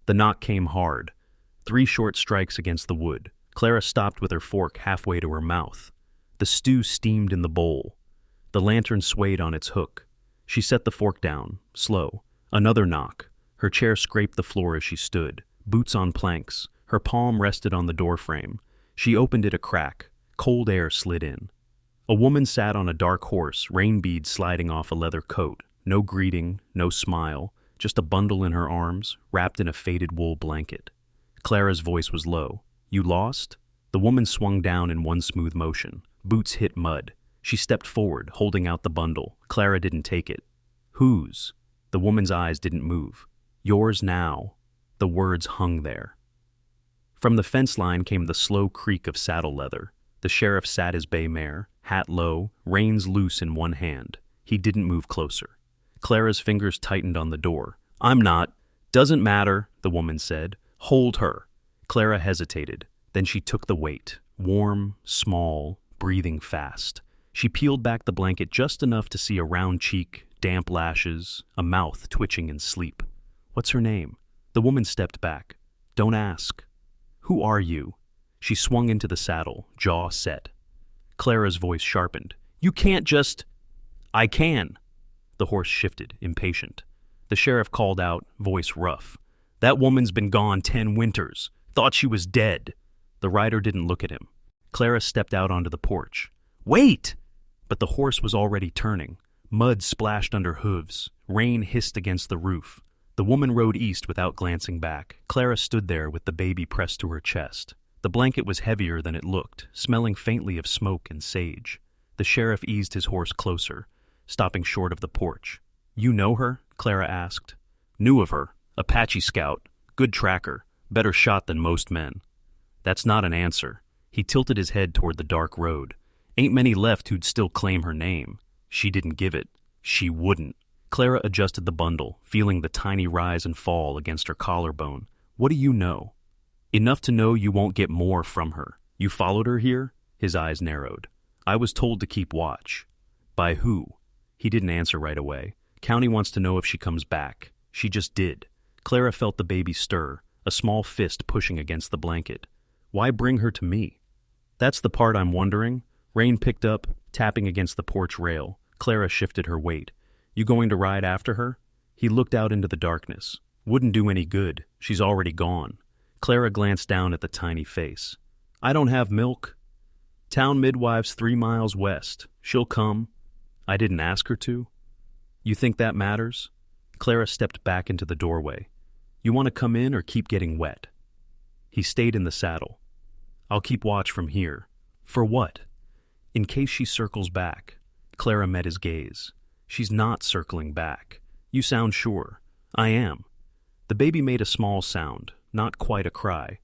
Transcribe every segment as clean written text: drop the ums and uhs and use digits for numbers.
The knock came hard. 3 short strikes against the wood. Clara stopped with her fork halfway to her mouth. The stew steamed in the bowl. The lantern swayed on its hook. She set the fork down, slow. Another knock. Her chair scraped the floor as she stood, boots on planks. Her palm rested on the doorframe. She opened it a crack. Cold air slid in. A woman sat on a dark horse, rain beads sliding off a leather coat. No greeting, no smile, just a bundle in her arms, wrapped in a faded wool blanket. Clara's voice was low. "You lost?" The woman swung down in one smooth motion. Boots hit mud. She stepped forward, holding out the bundle. Clara didn't take it. "Whose?" The woman's eyes didn't move. "Yours now." The words hung there. From the fence line came the slow creak of saddle leather. The sheriff sat his bay mare, hat low, reins loose in one hand. He didn't move closer. Clara's fingers tightened on the door. "I'm not." "Doesn't matter," the woman said. "Hold her." Clara hesitated. Then she took the weight. Warm, small, breathing fast. She peeled back the blanket just enough to see a round cheek, damp lashes, a mouth twitching in sleep. "What's her name?" The woman stepped back. "Don't ask." "Who are you?" She swung into the saddle, jaw set. Clara's voice sharpened. "You can't just—" "I can." The horse shifted, impatient. The sheriff called out, voice rough. "That woman's been gone 10 winters. Thought she was dead." The rider didn't look at him. Clara stepped out onto the porch. "Wait!" But the horse was already turning. Mud splashed under hooves. Rain hissed against the roof. The woman rode east without glancing back. Clara stood there with the baby pressed to her chest. The blanket was heavier than it looked, smelling faintly of smoke and sage. The sheriff eased his horse closer, stopping short of the porch. "You know her?" Clara asked. "Knew of her. Apache scout. Good tracker. Better shot than most men." "That's not an answer." He tilted his head toward the dark road. "Ain't many left who'd still claim her name. She didn't give it. She wouldn't." Clara adjusted the bundle, feeling the tiny rise and fall against her collarbone. "What do you know?" "Enough to know you won't get more from her. You followed her here?" His eyes narrowed. "I was told to keep watch." "By who?" He didn't answer right away. "County wants to know if she comes back." She just did. Clara felt the baby stir, a small fist pushing against the blanket. "Why bring her to me?" "That's the part I'm wondering." Rain picked up, tapping against the porch rail. Clara shifted her weight. "You going to ride after her?" He looked out into the darkness. "Wouldn't do any good. She's already gone." Clara glanced down at the tiny face. "I don't have milk." "Town midwife's 3 miles west. She'll come." "I didn't ask her to." "You think that matters?" Clara stepped back into the doorway. "You want to come in or keep getting wet?" He stayed in the saddle. "I'll keep watch from here." "For what?" "In case she circles back." Clara met his gaze. "She's not circling back." "You sound sure." "I am." The baby made a small sound, not quite a cry.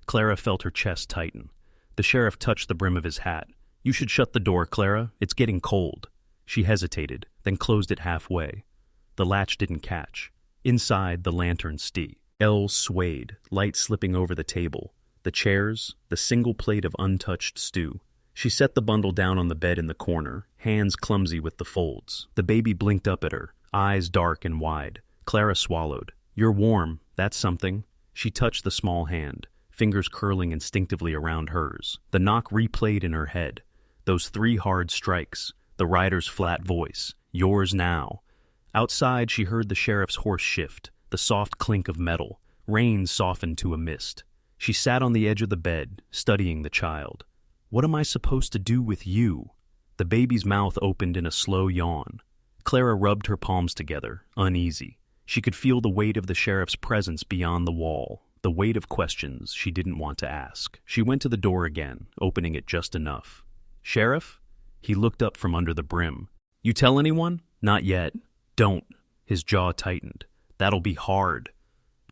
Clara felt her chest tighten. The sheriff touched the brim of his hat. "You should shut the door, Clara. It's getting cold." She hesitated, then closed it halfway. The latch didn't catch. Inside, the lantern swayed, light slipping over the table, the chairs, the single plate of untouched stew. She set the bundle down on the bed in the corner, hands clumsy with the folds. The baby blinked up at her, eyes dark and wide. Clara swallowed. "You're warm. That's something." She touched the small hand, fingers curling instinctively around hers. The knock replayed in her head. Those 3 hard strikes, the rider's flat voice, "Yours now." Outside, she heard the sheriff's horse shift, the soft clink of metal. Rain softened to a mist. She sat on the edge of the bed, studying the child. "What am I supposed to do with you?" The baby's mouth opened in a slow yawn. Clara rubbed her palms together, uneasy. She could feel the weight of the sheriff's presence beyond the wall, the weight of questions she didn't want to ask. She went to the door again, opening it just enough. "Sheriff?" He looked up from under the brim. "You tell anyone?" "Not yet." "Don't." His jaw tightened. "That'll be hard."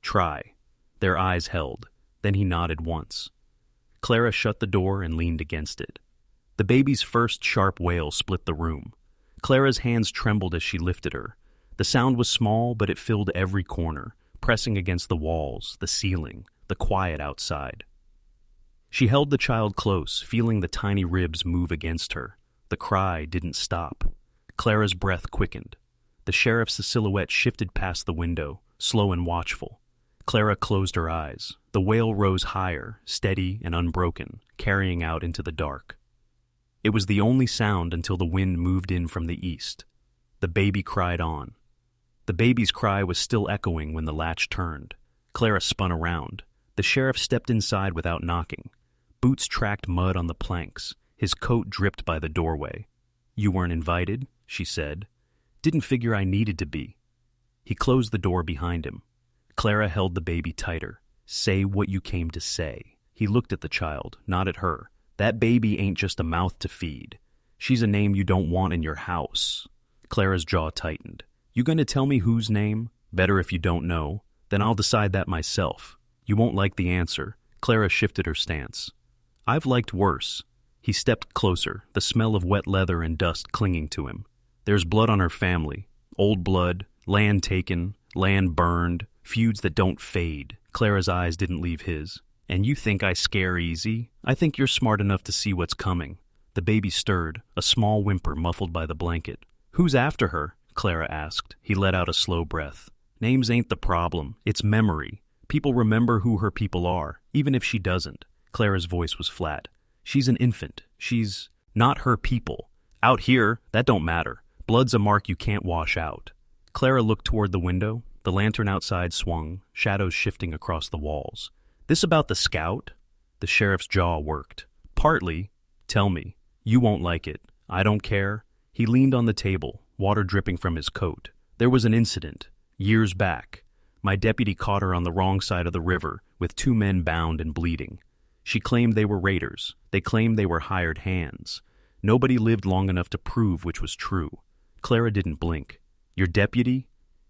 "Try." Their eyes held. Then he nodded once. Clara shut the door and leaned against it. The baby's first sharp wail split the room. Clara's hands trembled as she lifted her. The sound was small, but it filled every corner, pressing against the walls, the ceiling, the quiet outside. She held the child close, feeling the tiny ribs move against her. The cry didn't stop. Clara's breath quickened. The sheriff's silhouette shifted past the window, slow and watchful. Clara closed her eyes. The wail rose higher, steady and unbroken, carrying out into the dark. It was the only sound until the wind moved in from the east. The baby cried on. The baby's cry was still echoing when the latch turned. Clara spun around. The sheriff stepped inside without knocking. Boots tracked mud on the planks. His coat dripped by the doorway. "You weren't invited," she said. "Didn't figure I needed to be." He closed the door behind him. Clara held the baby tighter. "Say what you came to say." He looked at the child, not at her. "That baby ain't just a mouth to feed. She's a name you don't want in your house." Clara's jaw tightened. "You gonna tell me whose name? Better if you don't know. Then I'll decide that myself. You won't like the answer." Clara shifted her stance. "I've liked worse." He stepped closer, the smell of wet leather and dust clinging to him. "There's blood on her family. Old blood, land taken, land burned, feuds that don't fade." Clara's eyes didn't leave his. "And you think I scare easy? I think you're smart enough to see what's coming." The baby stirred, a small whimper muffled by the blanket. "Who's after her?" Clara asked. He let out a slow breath. "Names ain't the problem. It's memory. People remember who her people are, even if she doesn't." Clara's voice was flat. "She's an infant. She's not her people. Out here, that don't matter. Blood's a mark you can't wash out." Clara looked toward the window. The lantern outside swung, shadows shifting across the walls. "This about the scout?" The sheriff's jaw worked. "Partly. Tell me. You won't like it. I don't care." He leaned on the table, water dripping from his coat. "There was an incident. Years back. My deputy caught her on the wrong side of the river, with 2 men bound and bleeding. She claimed they were raiders. They claimed they were hired hands. Nobody lived long enough to prove which was true." Clara didn't blink. "Your deputy?"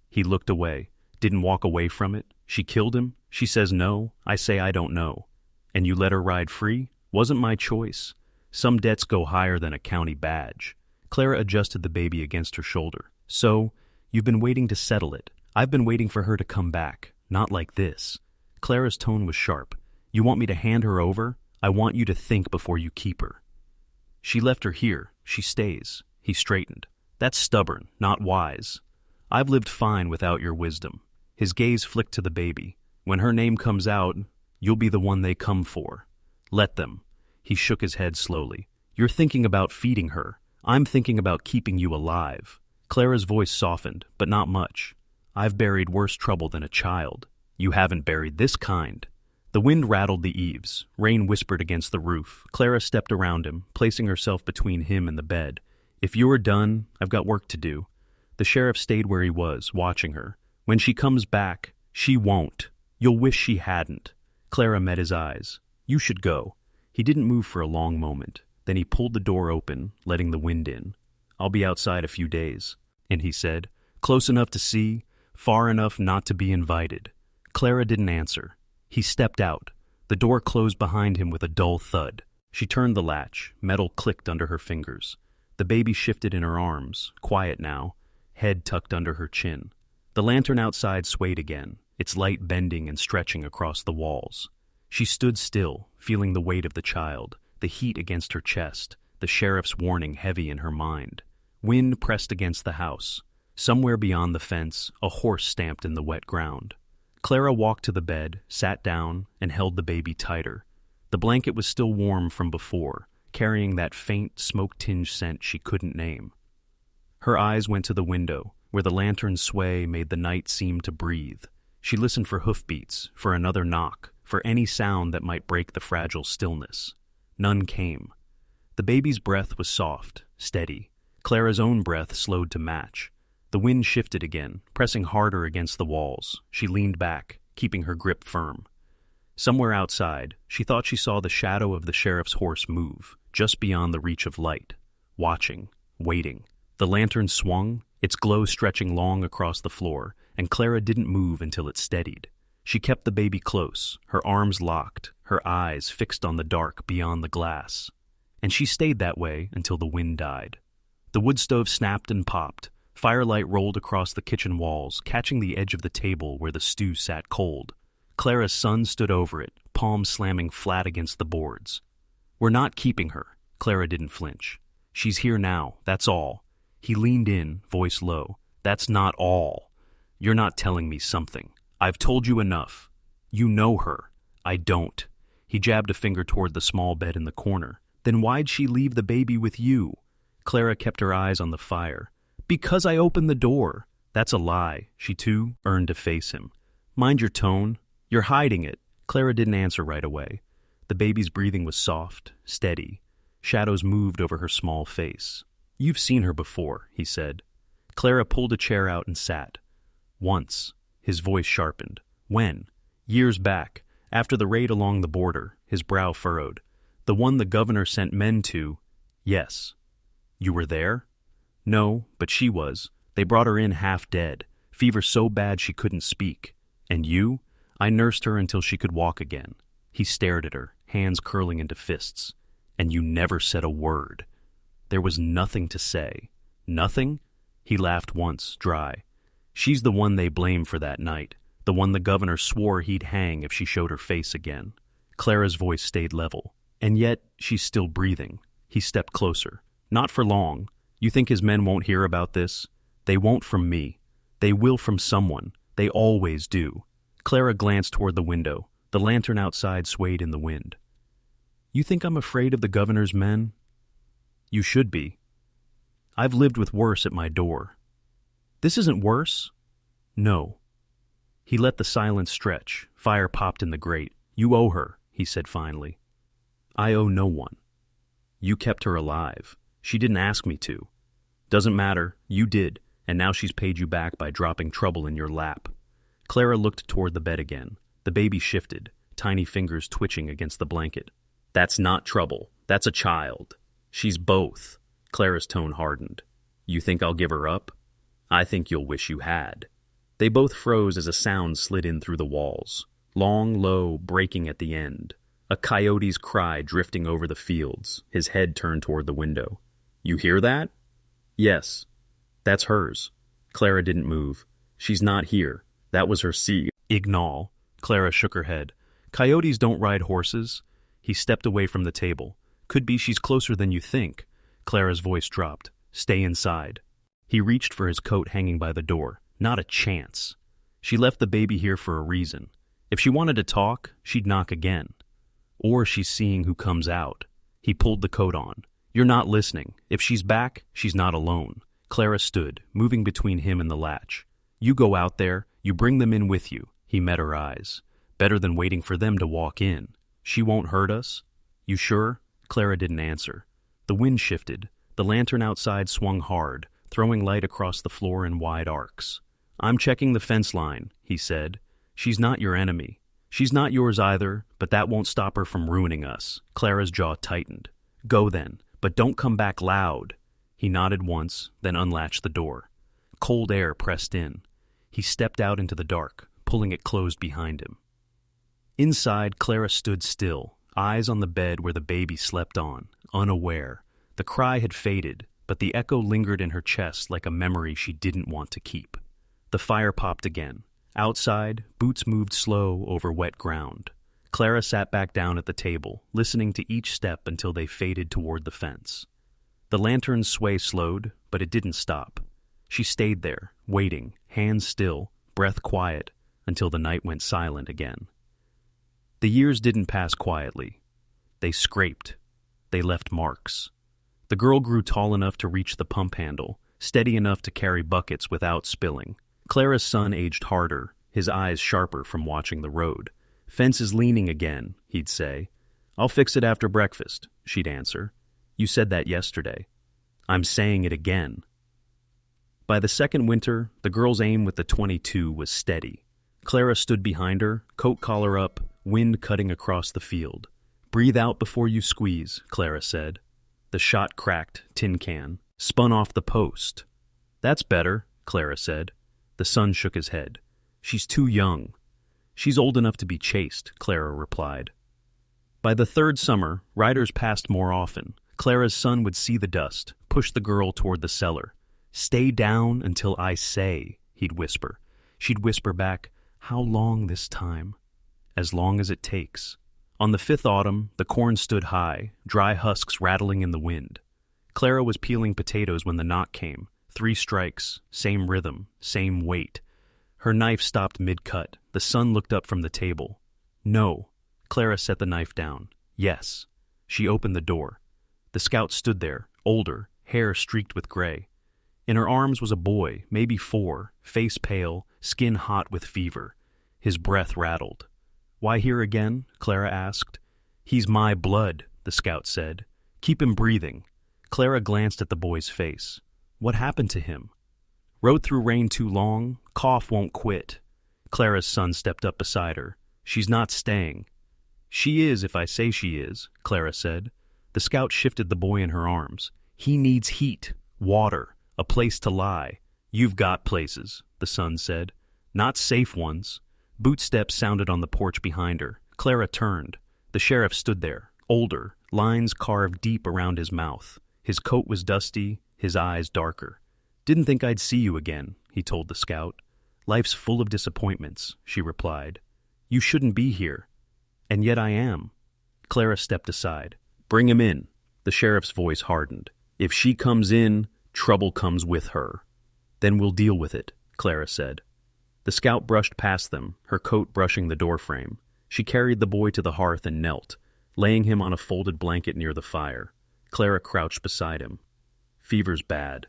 He looked away. "Didn't walk away from it? She killed him? She says no. I say I don't know. And you let her ride free? Wasn't my choice. Some debts go higher than a county badge." Clara adjusted the baby against her shoulder. "So, you've been waiting to settle it. I've been waiting for her to come back. Not like this." Clara's tone was sharp. "You want me to hand her over? I want you to think before you keep her." "She left her here. She stays." He straightened. "That's stubborn, not wise. I've lived fine without your wisdom." His gaze flicked to the baby. "When her name comes out, you'll be the one they come for. Let them." He shook his head slowly. "You're thinking about feeding her. I'm thinking about keeping you alive." Clara's voice softened, but not much. "I've buried worse trouble than a child. You haven't buried this kind." The wind rattled the eaves. Rain whispered against the roof. Clara stepped around him, placing herself between him and the bed. "If you're done, I've got work to do." The sheriff stayed where he was, watching her. "When she comes back, she won't. You'll wish she hadn't." Clara met his eyes. "You should go." He didn't move for a long moment. Then he pulled the door open, letting the wind in. "I'll be outside a few days." And he said, "Close enough to see, far enough not to be invited." Clara didn't answer. He stepped out. The door closed behind him with a dull thud. She turned the latch. Metal clicked under her fingers. The baby shifted in her arms, quiet now, head tucked under her chin. The lantern outside swayed again, its light bending and stretching across the walls. She stood still, feeling the weight of the child, the heat against her chest, the sheriff's warning heavy in her mind. Wind pressed against the house. Somewhere beyond the fence, a horse stamped in the wet ground. Clara walked to the bed, sat down, and held the baby tighter. The blanket was still warm from before, carrying that faint, smoke-tinged scent she couldn't name. Her eyes went to the window, where the lantern's sway made the night seem to breathe. She listened for hoofbeats, for another knock, for any sound that might break the fragile stillness. None came. The baby's breath was soft, steady. Clara's own breath slowed to match. The wind shifted again, pressing harder against the walls. She leaned back, keeping her grip firm. Somewhere outside, she thought she saw the shadow of the sheriff's horse move, just beyond the reach of light. Watching, waiting. The lantern swung, its glow stretching long across the floor, and Clara didn't move until it steadied. She kept the baby close, her arms locked, her eyes fixed on the dark beyond the glass. And she stayed that way until the wind died. The wood stove snapped and popped. Firelight rolled across the kitchen walls, catching the edge of the table where the stew sat cold. Clara's son stood over it, palms slamming flat against the boards. "We're not keeping her." Clara didn't flinch. "She's here now, that's all." He leaned in, voice low. "That's not all. You're not telling me something. I've told you enough. You know her. I don't. He jabbed a finger toward the small bed in the corner. Then why'd she leave the baby with you? Clara kept her eyes on the fire. Because I opened the door. That's a lie. She too earned to face him. Mind your tone. You're hiding it. Clara didn't answer right away. The baby's breathing was soft, steady. Shadows moved over her small face. You've seen her before, he said. Clara pulled a chair out and sat. Once. His voice sharpened. When? Years back, after the raid along the border. His brow furrowed. The one the governor sent men to. Yes. You were there? No, but she was. They brought her in half dead. Fever so bad she couldn't speak. And you? I nursed her until she could walk again. He stared at her, hands curling into fists. And you never said a word. There was nothing to say. Nothing? He laughed once, dry. She's the one they blame for that night. The one the governor swore he'd hang if she showed her face again. Clara's voice stayed level. And yet, she's still breathing. He stepped closer. Not for long. You think his men won't hear about this? They won't from me. They will from someone. They always do. Clara glanced toward the window. The lantern outside swayed in the wind. You think I'm afraid of the governor's men? You should be. I've lived with worse at my door. This isn't worse? No. He let the silence stretch. Fire popped in the grate. You owe her, he said finally. I owe no one. You kept her alive. She didn't ask me to. Doesn't matter, you did, and now she's paid you back by dropping trouble in your lap. Clara looked toward the bed again. The baby shifted, tiny fingers twitching against the blanket. That's not trouble. That's a child. She's both. Clara's tone hardened. You think I'll give her up? I think you'll wish you had. They both froze as a sound slid in through the walls. Long, low, breaking at the end. A coyote's cry drifting over the fields, his head turned toward the window. You hear that? Yes. That's hers. Clara didn't move. She's not here. That was her seed. Ignal. Clara shook her head. Coyotes don't ride horses. He stepped away from the table. Could be she's closer than you think. Clara's voice dropped. Stay inside. He reached for his coat hanging by the door. Not a chance. She left the baby here for a reason. If she wanted to talk, she'd knock again. Or she's seeing who comes out. He pulled the coat on. You're not listening. If she's back, she's not alone. Clara stood, moving between him and the latch. You go out there, you bring them in with you. He met her eyes. Better than waiting for them to walk in. She won't hurt us? You sure? Clara didn't answer. The wind shifted. The lantern outside swung hard, throwing light across the floor in wide arcs. I'm checking the fence line, he said. She's not your enemy. She's not yours either, but that won't stop her from ruining us. Clara's jaw tightened. Go then, but don't come back loud. He nodded once, then unlatched the door. Cold air pressed in. He stepped out into the dark, pulling it closed behind him. Inside, Clara stood still, eyes on the bed where the baby slept on, unaware. The cry had faded, but the echo lingered in her chest like a memory she didn't want to keep. The fire popped again. Outside, boots moved slow over wet ground. Clara sat back down at the table, listening to each step until they faded toward the fence. The lantern's sway slowed, but it didn't stop. She stayed there, waiting, hands still, breath quiet, until the night went silent again. The years didn't pass quietly. They scraped. They left marks. The girl grew tall enough to reach the pump handle, steady enough to carry buckets without spilling. Clara's son aged harder, his eyes sharper from watching the road. Fence is leaning again, he'd say. I'll fix it after breakfast, she'd answer. You said that yesterday. I'm saying it again. By the second winter, the girl's aim with the .22 was steady. Clara stood behind her, coat collar up, wind cutting across the field. Breathe out before you squeeze, Clara said. The shot cracked, tin can, spun off the post. That's better, Clara said. The son shook his head. She's too young. She's old enough to be chased, Clara replied. By the third summer, riders passed more often. Clara's son would see the dust, push the girl toward the cellar. Stay down until I say, he'd whisper. She'd whisper back, how long this time? As long as it takes. On the fifth autumn, the corn stood high, dry husks rattling in the wind. Clara was peeling potatoes when the knock came. 3 strikes, same rhythm, same weight. Her knife stopped mid-cut. The son looked up from the table. No. Clara set the knife down. Yes. She opened the door. The scout stood there, older, hair streaked with gray. In her arms was a boy, maybe 4, face pale, skin hot with fever. His breath rattled. Why here again? Clara asked. He's my blood, the scout said. Keep him breathing. Clara glanced at the boy's face. What happened to him? Rode through rain too long, cough won't quit. Clara's son stepped up beside her. She's not staying. She is if I say she is, Clara said. The scout shifted the boy in her arms. He needs heat, water, a place to lie. You've got places, the son said. Not safe ones. Bootsteps sounded on the porch behind her. Clara turned. The sheriff stood there, older, lines carved deep around his mouth. His coat was dusty, his eyes darker. Didn't think I'd see you again, he told the scout. Life's full of disappointments, she replied. You shouldn't be here. And yet I am. Clara stepped aside. Bring him in. The sheriff's voice hardened. If she comes in, trouble comes with her. Then we'll deal with it, Clara said. The scout brushed past them, her coat brushing the doorframe. She carried the boy to the hearth and knelt, laying him on a folded blanket near the fire. Clara crouched beside him. Fever's bad.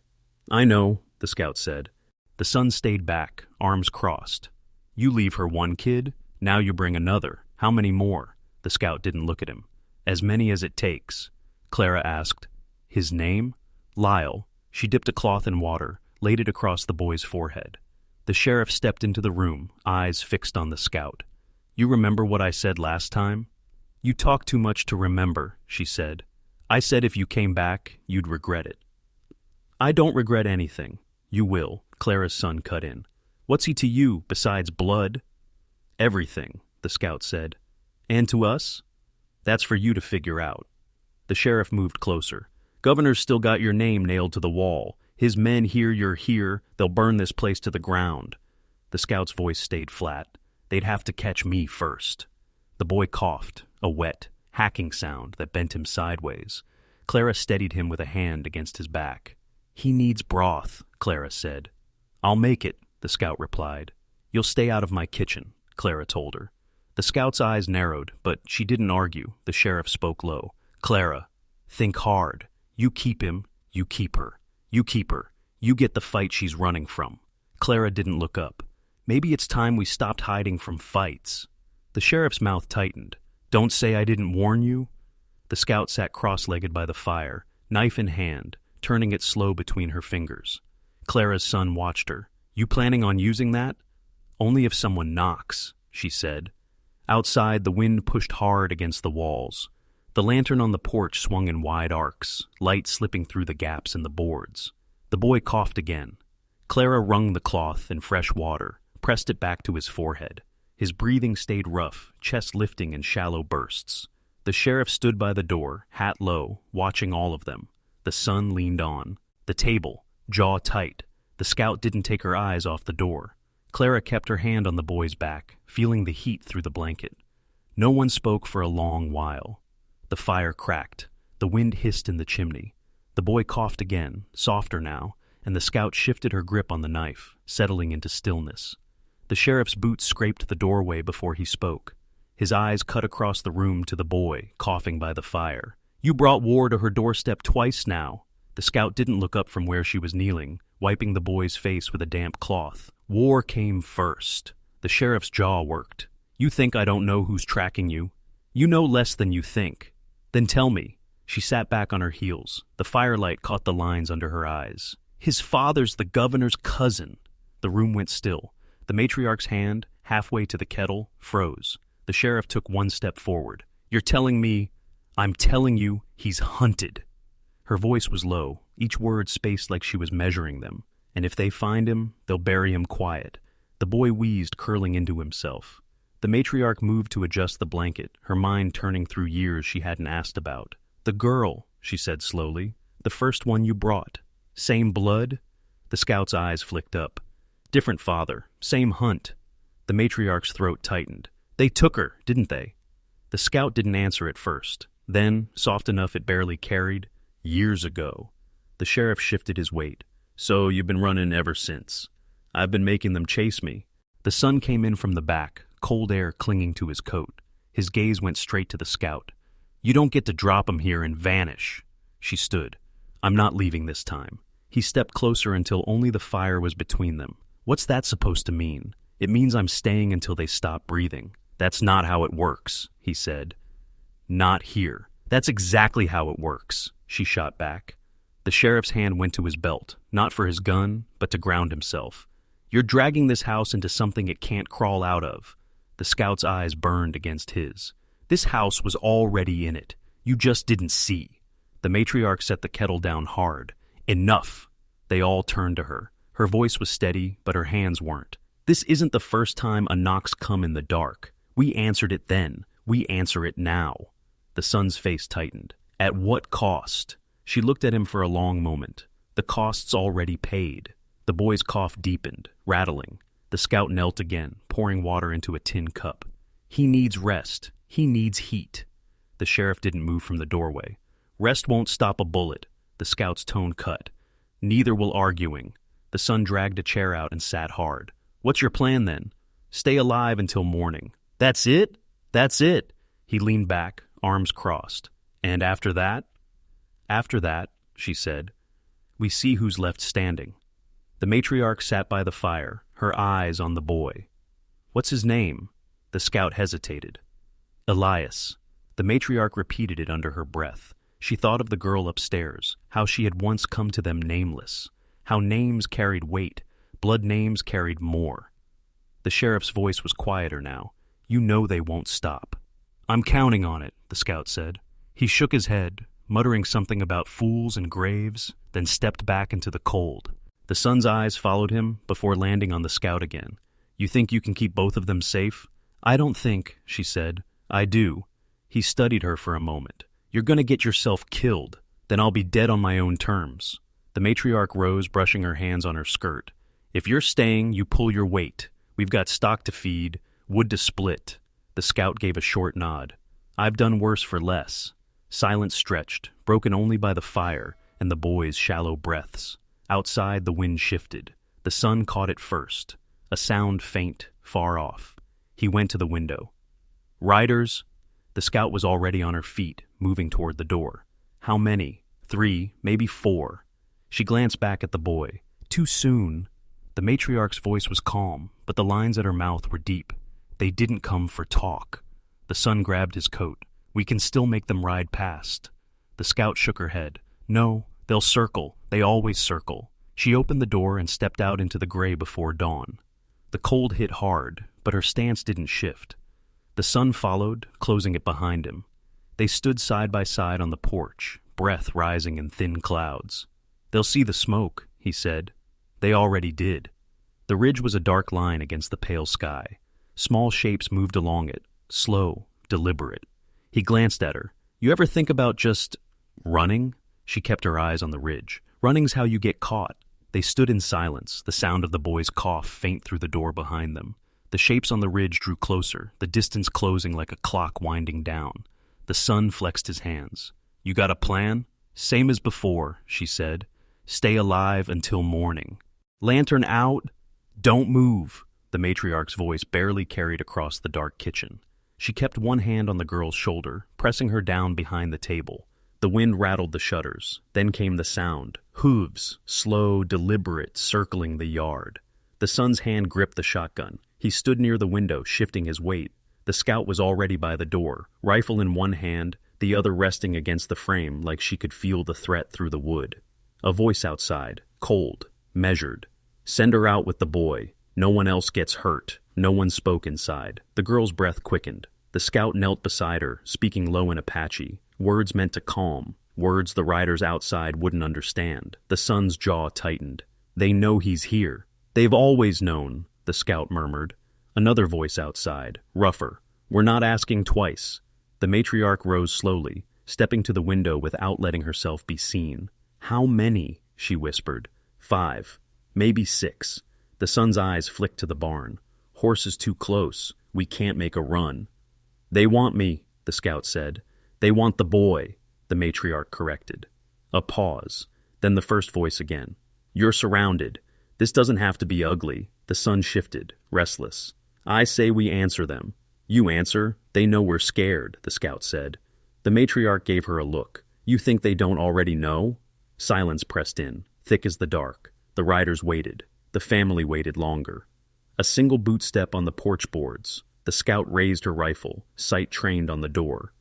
I know, the scout said. The son stayed back, arms crossed. You leave her one kid, now you bring another. How many more? The scout didn't look at him. As many as it takes. Clara asked. His name? Lyle. She dipped a cloth in water, laid it across the boy's forehead. The sheriff stepped into the room, eyes fixed on the scout. You remember what I said last time? You talk too much to remember, she said. I said if you came back, you'd regret it. I don't regret anything. You will, Clara's son cut in. What's he to you besides blood? Everything, the scout said. And to us? That's for you to figure out. The sheriff moved closer. Governor's still got your name nailed to the wall. His men hear you're here, they'll burn this place to the ground. The scout's voice stayed flat. They'd have to catch me first. The boy coughed, a wet, hacking sound that bent him sideways. Clara steadied him with a hand against his back. He needs broth, Clara said. I'll make it, the scout replied. You'll stay out of my kitchen, Clara told her. The scout's eyes narrowed, but she didn't argue. The sheriff spoke low. Clara, think hard. You keep him, you keep her. You keep her. You get the fight she's running from. Clara didn't look up. Maybe it's time we stopped hiding from fights. The sheriff's mouth tightened. Don't say I didn't warn you. The scout sat cross-legged by the fire, knife in hand, turning it slow between her fingers. Clara's son watched her. You planning on using that? Only if someone knocks, she said. Outside, the wind pushed hard against the walls. The lantern on the porch swung in wide arcs, light slipping through the gaps in the boards. The boy coughed again. Clara wrung the cloth in fresh water, pressed it back to his forehead. His breathing stayed rough, chest lifting in shallow bursts. The sheriff stood by the door, hat low, watching all of them. The son leaned on. The table, jaw tight. The scout didn't take her eyes off the door. Clara kept her hand on the boy's back, feeling the heat through the blanket. No one spoke for a long while. The fire cracked. The wind hissed in the chimney. The boy coughed again, softer now, and the scout shifted her grip on the knife, settling into stillness. The sheriff's boots scraped the doorway before he spoke. His eyes cut across the room to the boy, coughing by the fire. You brought war to her doorstep twice now. The scout didn't look up from where she was kneeling, wiping the boy's face with a damp cloth. War came first. The sheriff's jaw worked. You think I don't know who's tracking you? You know less than you think. Then tell me. She sat back on her heels. The firelight caught the lines under her eyes. His father's the governor's cousin. The room went still. The matriarch's hand, halfway to the kettle, froze. The sheriff took one step forward. You're telling me... I'm telling you, he's hunted. Her voice was low, each word spaced like she was measuring them. And if they find him, they'll bury him quiet. The boy wheezed, curling into himself. The matriarch moved to adjust the blanket, her mind turning through years she hadn't asked about. The girl, she said slowly, the first one you brought. Same blood? The scout's eyes flicked up. Different father, same hunt. The matriarch's throat tightened. They took her, didn't they? The scout didn't answer at first. Then, soft enough it barely carried, years ago. The sheriff shifted his weight. So you've been running ever since. I've been making them chase me. The sun came in from the back, cold air clinging to his coat. His gaze went straight to the scout. "You don't get to drop him here and vanish." She stood. "I'm not leaving this time." He stepped closer until only the fire was between them. "What's that supposed to mean?" "It means I'm staying until they stop breathing." "That's not how it works," he said. "Not here." "That's exactly how it works," she shot back. The sheriff's hand went to his belt, not for his gun, but to ground himself. "You're dragging this house into something it can't crawl out of." The scout's eyes burned against his. "This house was already in it. You just didn't see." The matriarch set the kettle down hard. "Enough!" They all turned to her. Her voice was steady, but her hands weren't. "This isn't the first time a knock's come in the dark. We answered it then. We answer it now." The son's face tightened. "At what cost?" She looked at him for a long moment. "The cost's already paid." The boy's cough deepened, rattling. The scout knelt again, pouring water into a tin cup. "He needs rest. He needs heat." The sheriff didn't move from the doorway. "Rest won't stop a bullet." The scout's tone cut. "Neither will arguing." The son dragged a chair out and sat hard. "What's your plan then?" "Stay alive until morning." "That's it?" "That's it." He leaned back, arms crossed. "And after that?" "After that," she said, "we see who's left standing." The matriarch sat by the fire, her eyes on the boy. "What's his name?" The scout hesitated. "Elias." The matriarch repeated it under her breath. She thought of the girl upstairs, how she had once come to them nameless, how names carried weight, blood names carried more. The sheriff's voice was quieter now. "You know they won't stop." "I'm counting on it," the scout said. He shook his head, muttering something about fools and graves, then stepped back into the cold. The son's eyes followed him before landing on the scout again. "You think you can keep both of them safe?" "I don't think," she said. "I do." He studied her for a moment. "You're going to get yourself killed. Then I'll be dead on my own terms." The matriarch rose, brushing her hands on her skirt. "If you're staying, you pull your weight. We've got stock to feed, wood to split." The scout gave a short nod. "I've done worse for less." Silence stretched, broken only by the fire and the boys' shallow breaths. Outside, the wind shifted. The sun caught it first. A sound faint, far off. He went to the window. "Riders?" The scout was already on her feet, moving toward the door. "How many?" "3, maybe 4. She glanced back at the boy. "Too soon." The matriarch's voice was calm, but the lines at her mouth were deep. "They didn't come for talk." The son grabbed his coat. "We can still make them ride past." The scout shook her head. "No, they'll circle. They always circle." She opened the door and stepped out into the gray before dawn. The cold hit hard, but her stance didn't shift. The sun followed, closing it behind him. They stood side by side on the porch, breath rising in thin clouds. "They'll see the smoke," he said. They already did. The ridge was a dark line against the pale sky. Small shapes moved along it, slow, deliberate. He glanced at her. "You ever think about just running?" She kept her eyes on the ridge. "Running's how you get caught." They stood in silence, the sound of the boy's cough faint through the door behind them. The shapes on the ridge drew closer, the distance closing like a clock winding down. The sun flexed his hands. "You got a plan?" "Same as before," she said. "Stay alive until morning." "Lantern out." "Don't move." The matriarch's voice barely carried across the dark kitchen. She kept one hand on the girl's shoulder, pressing her down behind the table. The wind rattled the shutters. Then came the sound. Hooves, slow, deliberate, circling the yard. The son's hand gripped the shotgun. He stood near the window, shifting his weight. The scout was already by the door, rifle in one hand, the other resting against the frame like she could feel the threat through the wood. A voice outside, cold, measured. "Send her out with the boy. No one else gets hurt." No one spoke inside. The girl's breath quickened. The scout knelt beside her, speaking low in Apache. Words meant to calm. Words the riders outside wouldn't understand. The son's jaw tightened. "They know he's here." "They've always known," the scout murmured. Another voice outside, rougher. "We're not asking twice." The matriarch rose slowly, stepping to the window without letting herself be seen. "How many?" she whispered. 5, maybe 6. The son's eyes flicked to the barn. "Horses too close. We can't make a run." "They want me," the scout said. "They want the boy," the matriarch corrected. A pause. Then the first voice again. "You're surrounded. This doesn't have to be ugly. The sun shifted, restless. I say we answer them. You answer. They know we're scared, the scout said. The matriarch gave her a look. You think they don't already know? Silence pressed in, thick as the dark. The riders waited. The family waited longer. A single boot step on the porch boards. The scout raised her rifle, sight trained on the door.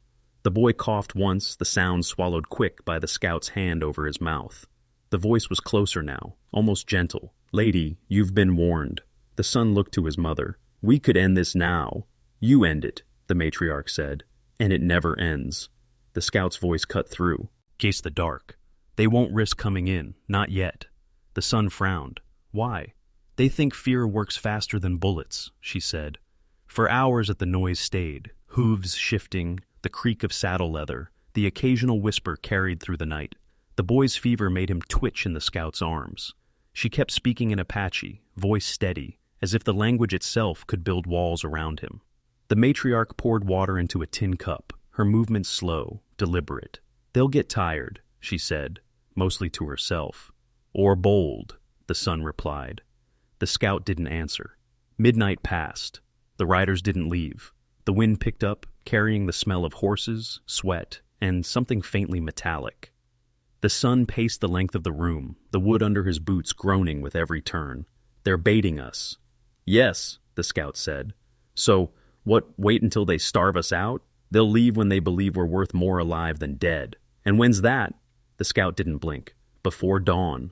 The boy coughed once, the sound swallowed quick by the scout's hand over his mouth. The voice was closer now, almost gentle. Lady, you've been warned. The son looked to his mother. We could end this now. You end it, the matriarch said. And it never ends. The scout's voice cut through. Case the dark. They won't risk coming in, not yet. The son frowned. Why? They think fear works faster than bullets, she said. For hours the noise stayed, hooves shifting, the creak of saddle leather, the occasional whisper carried through the night. The boy's fever made him twitch in the scout's arms. She kept speaking in Apache, voice steady, as if the language itself could build walls around him. The matriarch poured water into a tin cup, her movements slow, deliberate. They'll get tired, she said, mostly to herself. Or bold, the son replied. The scout didn't answer. Midnight passed. The riders didn't leave. The wind picked up, carrying the smell of horses, sweat, and something faintly metallic. The son paced the length of the room, the wood under his boots groaning with every turn. They're baiting us. Yes, the scout said. So, what, wait until they starve us out? They'll leave when they believe we're worth more alive than dead. And when's that? The scout didn't blink. Before dawn.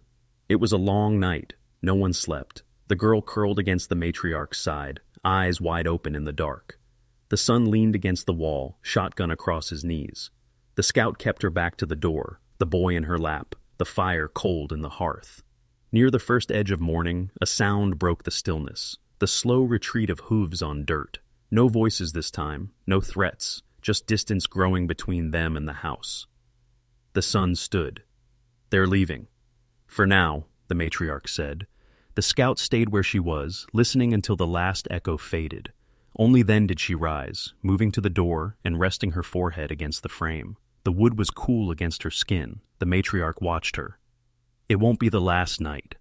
It was a long night. No one slept. The girl curled against the matriarch's side, eyes wide open in the dark. The son leaned against the wall, shotgun across his knees. The scout kept her back to the door, the boy in her lap, the fire cold in the hearth. Near the first edge of morning, a sound broke the stillness, the slow retreat of hooves on dirt. No voices this time, no threats, just distance growing between them and the house. The son stood. They're leaving. For now, the matriarch said. The scout stayed where she was, listening until the last echo faded. Only then did she rise, moving to the door and resting her forehead against the frame. The wood was cool against her skin. The matriarch watched her. It won't be the last night.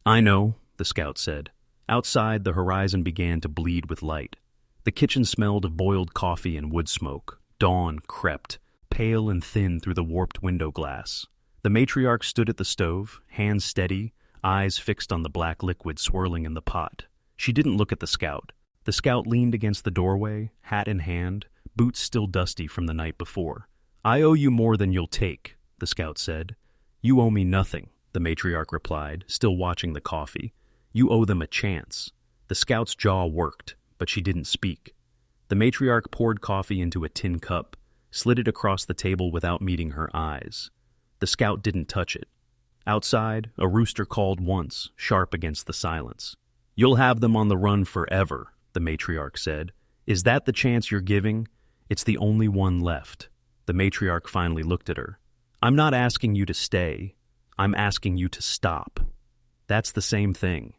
I know, the scout said. Outside, the horizon began to bleed with light. The kitchen smelled of boiled coffee and wood smoke. Dawn crept, pale and thin through the warped window glass. The matriarch stood at the stove, hands steady, eyes fixed on the black liquid swirling in the pot. She didn't look at the scout. The scout leaned against the doorway, hat in hand, boots still dusty from the night before. I owe you more than you'll take, the scout said. You owe me nothing, the matriarch replied, still watching the coffee. You owe them a chance. The scout's jaw worked, but she didn't speak. The matriarch poured coffee into a tin cup, slid it across the table without meeting her eyes. The scout didn't touch it. Outside, a rooster called once, sharp against the silence. You'll have them on the run forever, the matriarch said. Is that the chance you're giving? It's the only one left. The matriarch finally looked at her. I'm not asking you to stay. I'm asking you to stop. That's the same thing.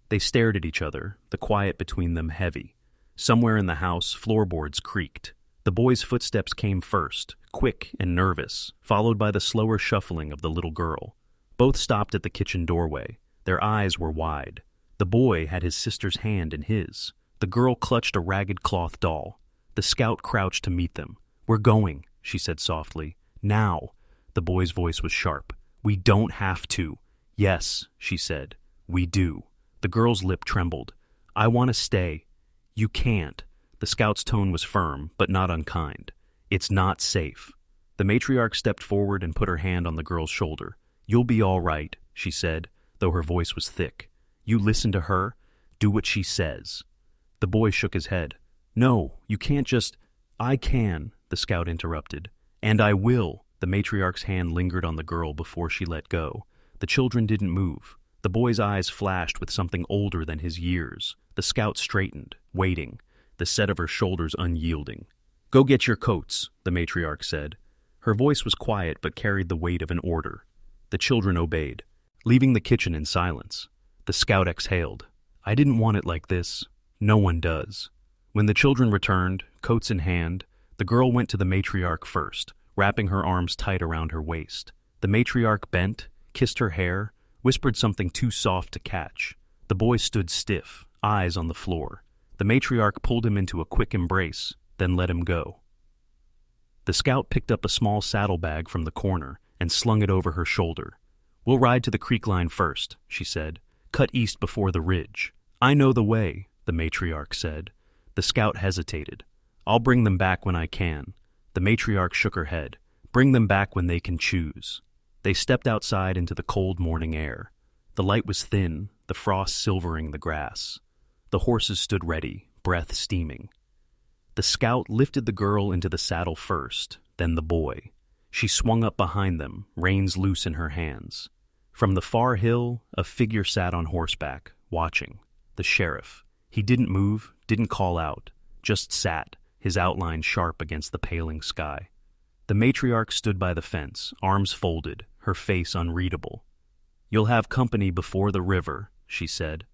They stared at each other, the quiet between them heavy. Somewhere in the house, floorboards creaked. The boy's footsteps came first, quick and nervous, followed by the slower shuffling of the little girl. Both stopped at the kitchen doorway. Their eyes were wide. The boy had his sister's hand in his. The girl clutched a ragged cloth doll. The scout crouched to meet them. We're going, she said softly. Now. The boy's voice was sharp. We don't have to. Yes, she said. We do. The girl's lip trembled. I want to stay. You can't. The scout's tone was firm, but not unkind. It's not safe. The matriarch stepped forward and put her hand on the girl's shoulder. You'll be all right, she said, though her voice was thick. You listen to her. Do what she says. The boy shook his head. No, you can't just... I can, the scout interrupted. And I will. The matriarch's hand lingered on the girl before she let go. The children didn't move. The boy's eyes flashed with something older than his years. The scout straightened, waiting, the set of her shoulders unyielding. Go get your coats, the matriarch said. Her voice was quiet but carried the weight of an order. The children obeyed, leaving the kitchen in silence. The scout exhaled. I didn't want it like this. No one does. When the children returned, coats in hand, the girl went to the matriarch first, wrapping her arms tight around her waist. The matriarch bent, kissed her hair, whispered something too soft to catch. The boy stood stiff, eyes on the floor. The matriarch pulled him into a quick embrace, then let him go. The scout picked up a small saddlebag from the corner and slung it over her shoulder. "We'll ride to the creek line first," she said. "Cut east before the ridge." "I know the way," the matriarch said. The scout hesitated. "I'll bring them back when I can." The matriarch shook her head. "Bring them back when they can choose." They stepped outside into the cold morning air. The light was thin, the frost silvering the grass. The horses stood ready, breath steaming. The scout lifted the girl into the saddle first, then the boy. She swung up behind them, reins loose in her hands. From the far hill, a figure sat on horseback, watching. The sheriff. He didn't move, didn't call out, just sat, his outline sharp against the paling sky. The matriarch stood by the fence, arms folded, her face unreadable. "You'll have company before the river," she said.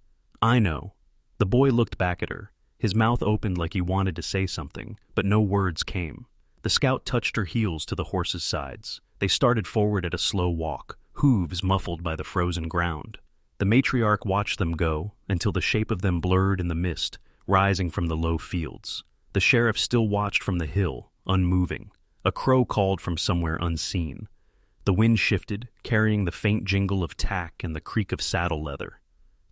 "I know." The boy looked back at her. His mouth opened like he wanted to say something, but no words came. The scout touched her heels to the horses' sides. They started forward at a slow walk, hooves muffled by the frozen ground. The matriarch watched them go until the shape of them blurred in the mist, rising from the low fields. The sheriff still watched from the hill, unmoving. A crow called from somewhere unseen. The wind shifted, carrying the faint jingle of tack and the creak of saddle leather.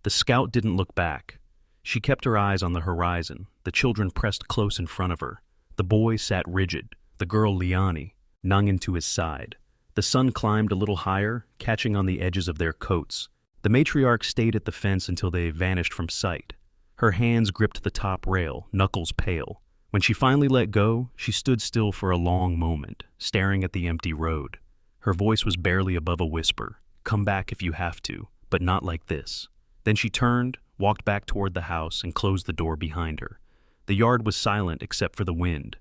The scout didn't look back. She kept her eyes on the horizon, the children pressed close in front of her. The boy sat rigid, the girl Liani, nung into his side. The sun climbed a little higher, catching on the edges of their coats. The matriarch stayed at the fence until they vanished from sight. Her hands gripped the top rail, knuckles pale. When she finally let go, she stood still for a long moment, staring at the empty road. Her voice was barely above a whisper. "Come back if you have to, but not like this." Then she turned, walked back toward the house, and closed the door behind her. The yard was silent except for the wind,